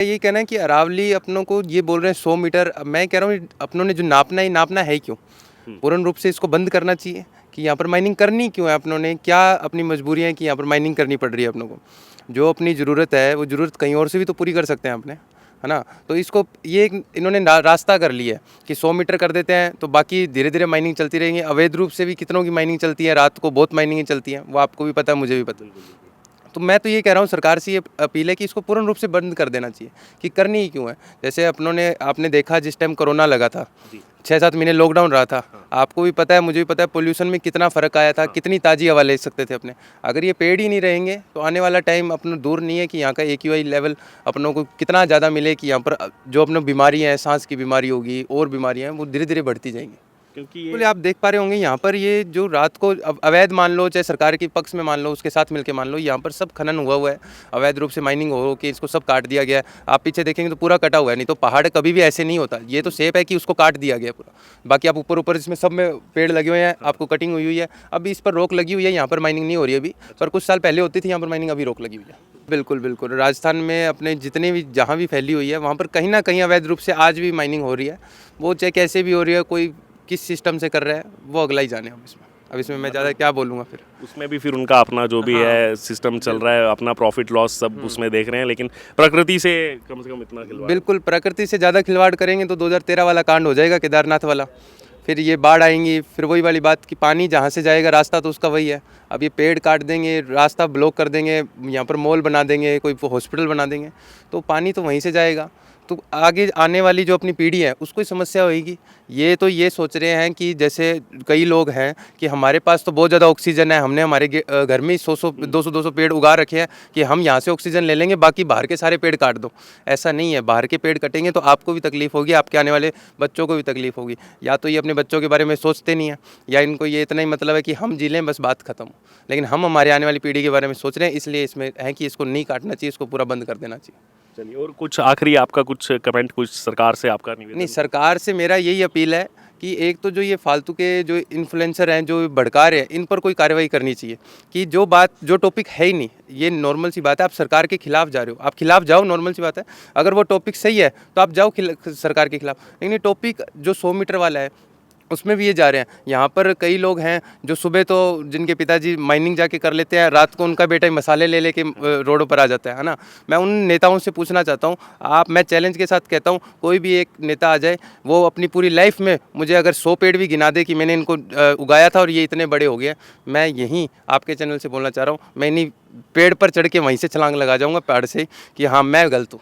ये कहना है कि अरावली अपनों को ये बोल रहे हैं 100 मीटर, अब मैं कह रहा हूँ अपनों ने जो नापना है, ये नापना है क्यों? पूर्ण रूप से इसको बंद करना चाहिए कि यहाँ पर माइनिंग करनी क्यों है, अपनों ने क्या अपनी मजबूरियाँ हैं कि यहाँ पर माइनिंग करनी पड़ रही है अपनों को। जो अपनी ज़रूरत है वो ज़रूरत कहीं और से भी तो पूरी कर सकते हैं अपने, है ना। तो इसको ये इन्होंने रास्ता कर लिया है कि 100 मीटर कर देते हैं तो बाकी धीरे धीरे माइनिंग चलती रहेंगी। अवैध रूप से भी कितनों की माइनिंग चलती है, रात को बहुत माइनिंग चलती हैं, वो आपको भी पता है, मुझे भी पता है। तो मैं तो ये कह रहा हूँ सरकार से ये अपील है कि इसको पूर्ण रूप से बंद कर देना चाहिए कि करनी ही क्यों है। जैसे अपनों ने आपने देखा जिस टाइम कोरोना लगा था, 6-7 महीने लॉकडाउन रहा था, आपको भी पता है, मुझे भी पता है, पोल्यूशन में कितना फ़र्क आया था, कितनी ताज़ी हवा ले सकते थे अपने। अगर ये पेड़ ही नहीं रहेंगे तो आने वाला टाइम अपना दूर नहीं है कि यहाँ का AQI लेवल अपनों को कितना ज़्यादा मिले कि यहाँ पर जो अपने बीमारियाँ हैं, सांस की बीमारी होगी और बीमारियाँ हैं, वो धीरे धीरे बढ़ती जाएंगी। क्योंकि बिल्कुल, आप देख पा रहे होंगे यहाँ पर ये जो रात को अवैध मान लो, चाहे सरकार के पक्ष में मान लो, उसके साथ मिलके मान लो, यहाँ पर सब खनन हुआ है, अवैध रूप से माइनिंग हो के इसको सब काट दिया गया है। आप पीछे देखेंगे तो पूरा कटा हुआ है, नहीं तो पहाड़ कभी भी ऐसे नहीं होता। ये तो सेफ है कि उसको काट दिया गया पूरा। बाकी आप ऊपर ऊपर इसमें सब में पेड़ लगे हुए हैं, आपको कटिंग हुई है, अभी इस पर रोक लगी हुई है, यहाँ पर माइनिंग नहीं हो रही है अभी, पर कुछ साल पहले होती थी यहाँ पर माइनिंग, अभी रोक लगी हुई है। बिल्कुल बिल्कुल, राजस्थान में अपने जितने भी जहाँ भी फैली हुई है वहाँ पर कहीं ना कहीं अवैध रूप से आज भी माइनिंग हो रही है। वो चाहे कैसे भी हो रही है, कोई किस सिस्टम से कर रहा है वो अगला ही जाने। अब इसमें मैं ज़्यादा क्या बोलूँगा फिर। उसमें भी फिर उनका अपना जो भी है सिस्टम चल रहा है, अपना प्रॉफिट लॉस सब उसमें देख रहे हैं, लेकिन प्रकृति से कम इतना खिलवाड़। बिल्कुल, प्रकृति से ज़्यादा खिलवाड़ करेंगे तो 2013 वाला कांड हो जाएगा, केदारनाथ वाला। फिर ये बाढ़ आएंगी, फिर वही वाली बात कि पानी जहाँ से जाएगा रास्ता तो उसका वही है। अब ये पेड़ काट देंगे, रास्ता ब्लॉक कर देंगे, यहाँ पर मॉल बना देंगे, कोई हॉस्पिटल बना देंगे, तो पानी तो वहीं से जाएगा। तो आगे आने वाली जो अपनी पीढ़ी है उसको ही समस्या होगी। ये तो ये सोच रहे हैं कि जैसे कई लोग हैं कि हमारे पास तो बहुत ज़्यादा ऑक्सीजन है, हमने हमारे घर में ही 100-100 200-200 पेड़ उगा रखे हैं कि हम यहाँ से ऑक्सीजन ले लेंगे, बाकी बाहर के सारे पेड़ काट दो। ऐसा नहीं है, बाहर के पेड़ कटेंगे तो आपको भी तकलीफ होगी, आपके आने वाले बच्चों को भी तकलीफ होगी। या तो ये अपने बच्चों के बारे में सोचते नहीं हैं, या इनको ये इतना ही मतलब है कि हम जी लें बस, बात खत्म। लेकिन हम हमारे आने वाली पीढ़ी के बारे में सोच रहे हैं, इसलिए इसमें है कि इसको नहीं काटना चाहिए, इसको पूरा बंद कर देना चाहिए। चलिए, और कुछ आखिरी आपका कुछ कमेंट, कुछ सरकार से आपका निवेदन? नहीं, सरकार से मेरा यही अपील है कि एक तो जो ये फालतू के जो इन्फ्लुएंसर हैं, जो भड़का रहे हैं, इन पर कोई कार्रवाई करनी चाहिए कि जो टॉपिक है ही नहीं, ये नॉर्मल सी बात है, आप सरकार के खिलाफ जा रहे हो, आप खिलाफ जाओ, नॉर्मल सी बात है। अगर वो टॉपिक सही है तो आप जाओ सरकार के खिलाफ। लेकिन ये टॉपिक जो 100 मीटर वाला है उसमें भी ये जा रहे हैं। यहाँ पर कई लोग हैं जो सुबह तो जिनके पिताजी माइनिंग जाके कर लेते हैं, रात को उनका बेटा मसाले ले लेके रोडों पर आ जाता है ना। मैं उन नेताओं से पूछना चाहता हूँ, मैं चैलेंज के साथ कहता हूँ, कोई भी एक नेता आ जाए, वो अपनी पूरी लाइफ में मुझे अगर 100 पेड़ भी गिना दे कि मैंने इनको उगाया था और ये इतने बड़े हो गए, मैं यहीं आपके चैनल से बोलना चाह रहा हूँ, मैं इन्हीं पेड़ पर चढ़ के वहीं से छलांग लगा जाऊँगा, पेड़ से, कि हाँ मैं गलत हूँ।